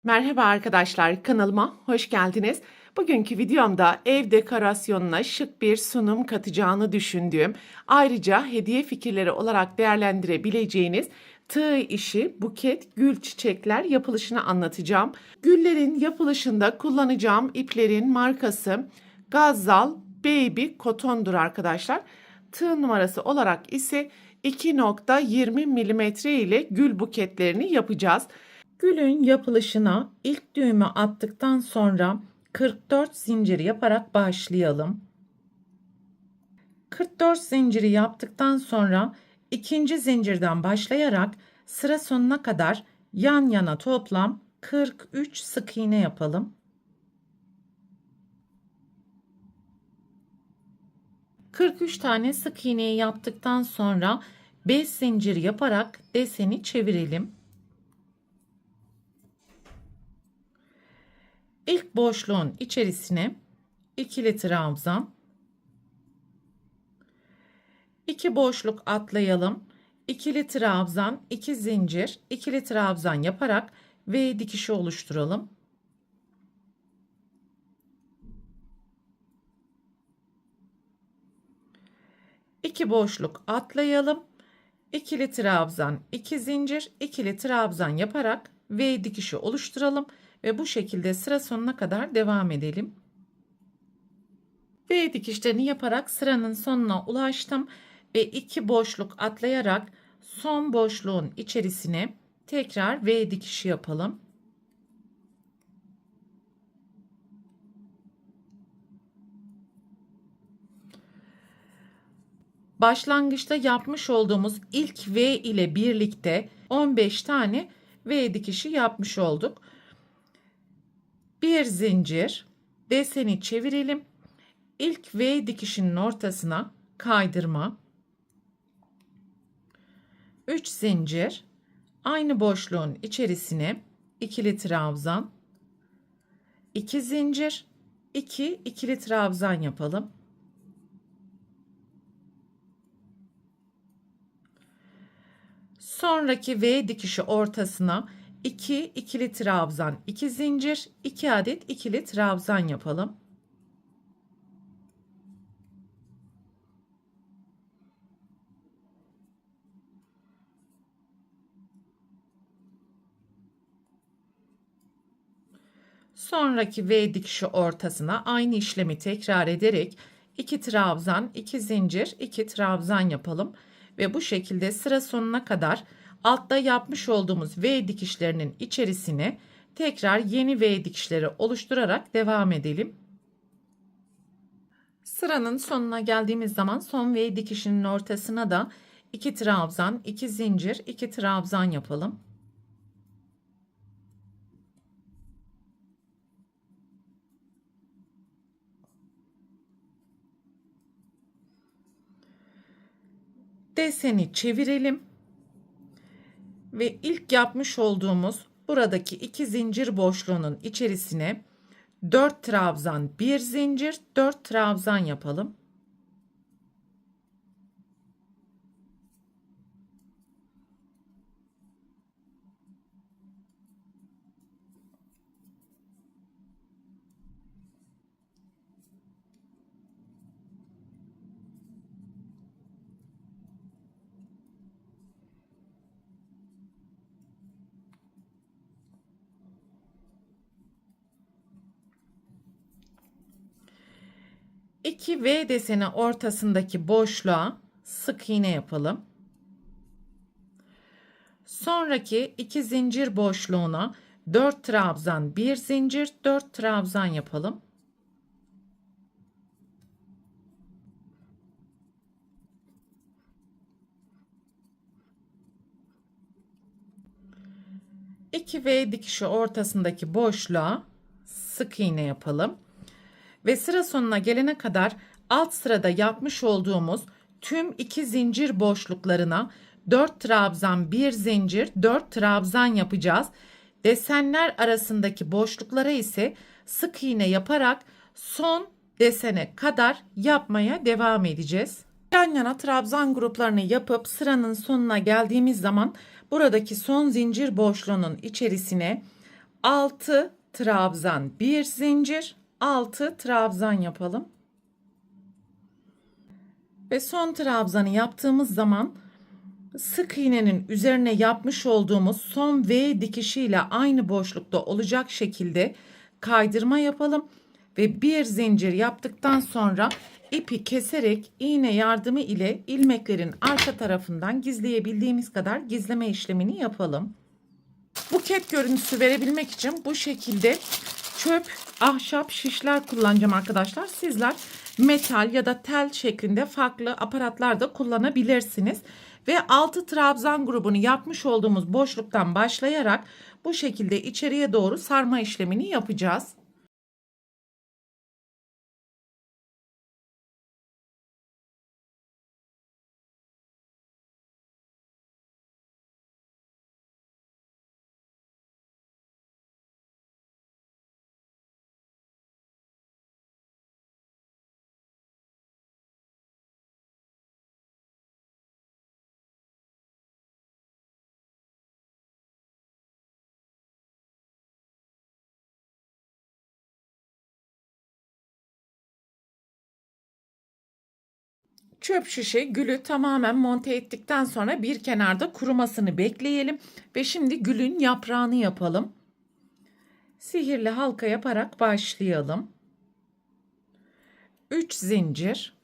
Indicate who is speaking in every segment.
Speaker 1: Merhaba arkadaşlar, kanalıma hoş geldiniz. Bugünkü videomda ev dekorasyonuna şık bir sunum katacağını düşündüğüm, ayrıca hediye fikirleri olarak değerlendirebileceğiniz tığ işi, buket, gül çiçekler yapılışını anlatacağım. Güllerin yapılışında kullanacağım iplerin markası Gazzal Baby Koton'dur arkadaşlar. Tığ numarası olarak ise 2.20 milimetre ile gül buketlerini yapacağız. Gülün yapılışına ilk düğümü attıktan sonra 44 zincir yaparak başlayalım. 44 zinciri yaptıktan sonra ikinci zincirden başlayarak sıra sonuna kadar yan yana toplam 43 sık iğne yapalım. 43 tane sık iğneyi yaptıktan sonra 5 zincir yaparak deseni çevirelim. İlk boşluğun içerisine ikili trabzan, 2 boşluk atlayalım. İkili trabzan, 2 zincir, ikili trabzan yaparak V dikişi oluşturalım. İki boşluk atlayalım. İkili trabzan, 2 zincir, ikili trabzan yaparak V dikişi oluşturalım ve bu şekilde sıra sonuna kadar devam edelim. V dikişlerini yaparak sıranın sonuna ulaştım ve 2 boşluk atlayarak son boşluğun içerisine tekrar V dikişi yapalım. Başlangıçta yapmış olduğumuz ilk V ile birlikte 15 tane V dikişi yapmış olduk. Bir zincir, deseni çevirelim. İlk V dikişinin ortasına kaydırma. 3 zincir, aynı boşluğun içerisine ikili trabzan, 2 zincir, 2 ikili trabzan yapalım. Sonraki V dikişi ortasına 2 ikili trabzan, 2 zincir, 2 adet ikili trabzan yapalım. Sonraki V dikişi ortasına aynı işlemi tekrar ederek 2 trabzan, 2 zincir, 2 trabzan yapalım ve bu şekilde sıra sonuna kadar altta yapmış olduğumuz V dikişlerinin içerisine tekrar yeni V dikişleri oluşturarak devam edelim. Sıranın sonuna geldiğimiz zaman son V dikişinin ortasına da 2 trabzan, 2 zincir, 2 trabzan yapalım. Deseni çevirelim ve ilk yapmış olduğumuz buradaki 2 zincir boşluğunun içerisine 4 trabzan, 1 zincir, 4 trabzan yapalım. İki V deseni ortasındaki boşluğa sık iğne yapalım. Sonraki 2 zincir boşluğuna 4 trabzan, 1 zincir, 4 trabzan yapalım. İki V dikişi ortasındaki boşluğa sık iğne yapalım. Ve sıra sonuna gelene kadar alt sırada yapmış olduğumuz tüm 2 zincir boşluklarına 4 trabzan, 1 zincir, 4 trabzan yapacağız. Desenler arasındaki boşluklara ise sık iğne yaparak son desene kadar yapmaya devam edeceğiz. Yan yana trabzan gruplarını yapıp sıranın sonuna geldiğimiz zaman buradaki son zincir boşluğunun içerisine 6 trabzan, bir zincir, 6 trabzan yapalım. Ve son trabzanı yaptığımız zaman sık iğnenin üzerine yapmış olduğumuz son V dikişiyle aynı boşlukta olacak şekilde kaydırma yapalım ve bir zincir yaptıktan sonra ipi keserek iğne yardımı ile ilmeklerin arka tarafından gizleyebildiğimiz kadar gizleme işlemini yapalım. Buket görüntüsü verebilmek için bu şekilde çöp, ahşap şişler kullanacağım arkadaşlar. Sizler metal ya da tel şeklinde farklı aparatlar da kullanabilirsiniz. Ve 6 trabzan grubunu yapmış olduğumuz boşluktan başlayarak bu şekilde içeriye doğru sarma işlemini yapacağız. Çöp şişe gülü tamamen monte ettikten sonra bir kenarda kurumasını bekleyelim ve şimdi gülün yaprağını yapalım. Sihirli halka yaparak başlayalım. 3 zincir,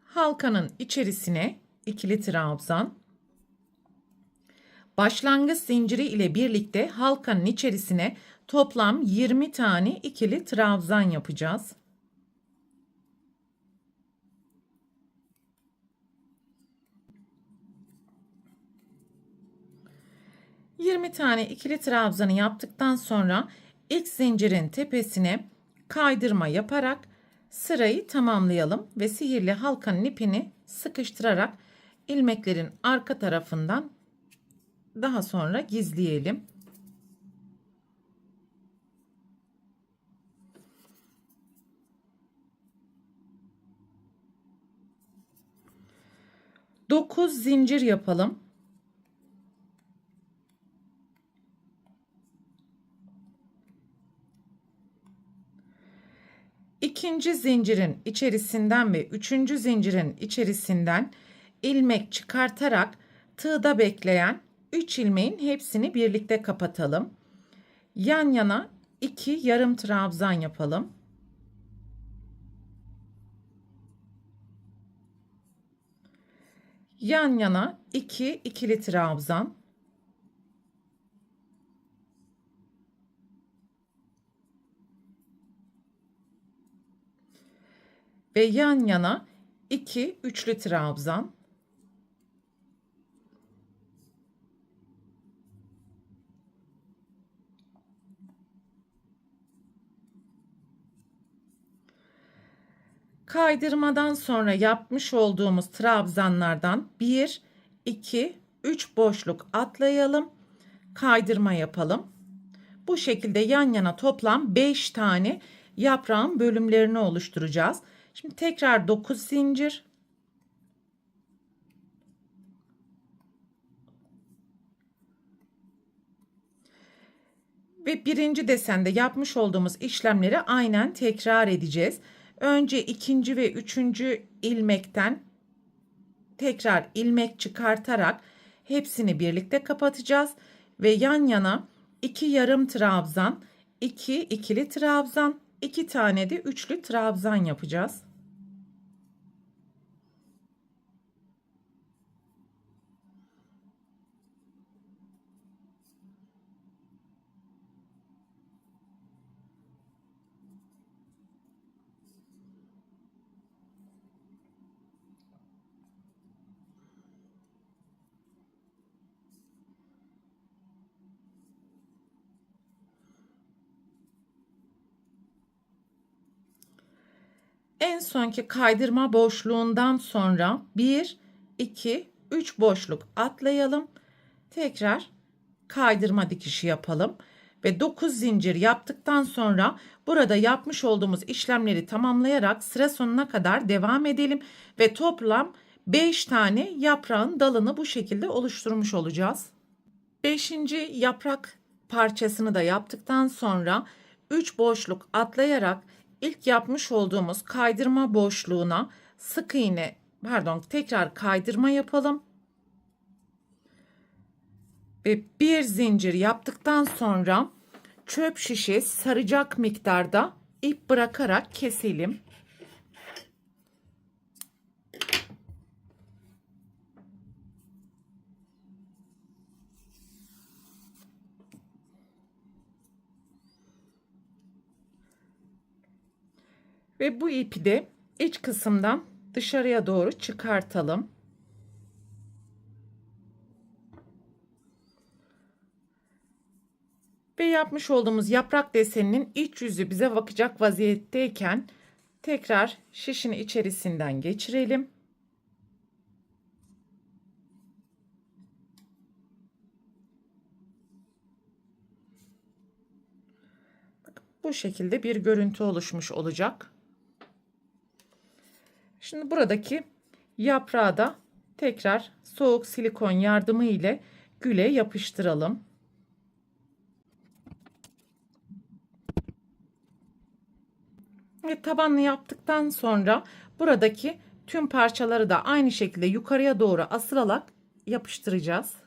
Speaker 1: halkanın içerisine ikili trabzan, başlangıç zinciri ile birlikte halkanın içerisine toplam 20 tane ikili trabzan yapacağız. ...20 tane ikili trabzanı yaptıktan sonra ilk zincirin tepesine kaydırma yaparak sırayı tamamlayalım ve sihirli halkanın ipini sıkıştırarak ilmeklerin arka tarafından daha sonra gizleyelim. Dokuz zincir yapalım. İkinci zincirin içerisinden ve üçüncü zincirin içerisinden ilmek çıkartarak tığda bekleyen 3 ilmeğin hepsini birlikte kapatalım. Yan yana 2 yarım trabzan yapalım. Yan yana 2 ikili trabzan. Ve yan yana 2 üçlü trabzan. Kaydırmadan sonra yapmış olduğumuz trabzanlardan 1, 2, 3 boşluk atlayalım. Kaydırma yapalım. Bu şekilde yan yana toplam 5 tane yaprağın bölümlerini oluşturacağız. Şimdi tekrar 9 zincir. Ve birinci desende yapmış olduğumuz işlemleri aynen tekrar edeceğiz. Önce ikinci ve üçüncü ilmekten tekrar ilmek çıkartarak hepsini birlikte kapatacağız. Ve yan yana 2 yarım trabzan, 2 ikili trabzan, 2 tane de üçlü trabzan yapacağız. En sonki kaydırma boşluğundan sonra 1, 2, 3 boşluk atlayalım. Tekrar kaydırma dikişi yapalım. Ve 9 zincir yaptıktan sonra burada yapmış olduğumuz işlemleri tamamlayarak sıra sonuna kadar devam edelim. Ve toplam 5 tane yaprağın dalını bu şekilde oluşturmuş olacağız. 5. yaprak parçasını da yaptıktan sonra 3 boşluk atlayarak ilk yapmış olduğumuz kaydırma boşluğuna sık iğne, tekrar kaydırma yapalım. Ve bir zincir yaptıktan sonra çöp şişe saracak miktarda ip bırakarak keselim. Ve bu ipi de iç kısımdan dışarıya doğru çıkartalım. Ve yapmış olduğumuz yaprak deseninin iç yüzü bize bakacak vaziyetteyken tekrar şişin içerisinden geçirelim. Bu şekilde bir görüntü oluşmuş olacak. Şimdi buradaki yaprağı da tekrar soğuk silikon yardımı ile güle yapıştıralım. Ve tabanını yaptıktan sonra buradaki tüm parçaları da aynı şekilde yukarıya doğru asılarak yapıştıracağız.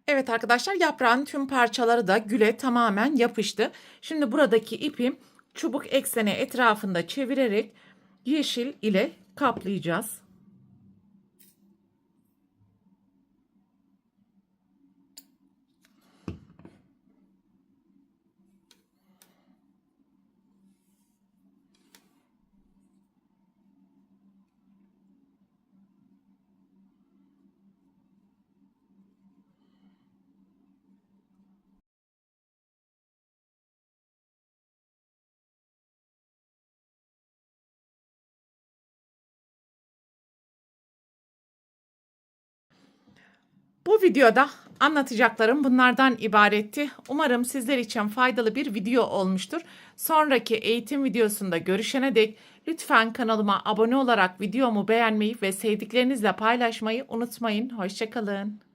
Speaker 1: Evet arkadaşlar, yaprağın tüm parçaları da güle tamamen yapıştı. Şimdi buradaki ipi çubuk ekseni etrafında çevirerek yeşil ile kaplayacağız. Bu videoda anlatacaklarım bunlardan ibaretti. Umarım sizler için faydalı bir video olmuştur. Sonraki eğitim videosunda görüşene dek lütfen kanalıma abone olarak videomu beğenmeyi ve sevdiklerinizle paylaşmayı unutmayın. Hoşça kalın.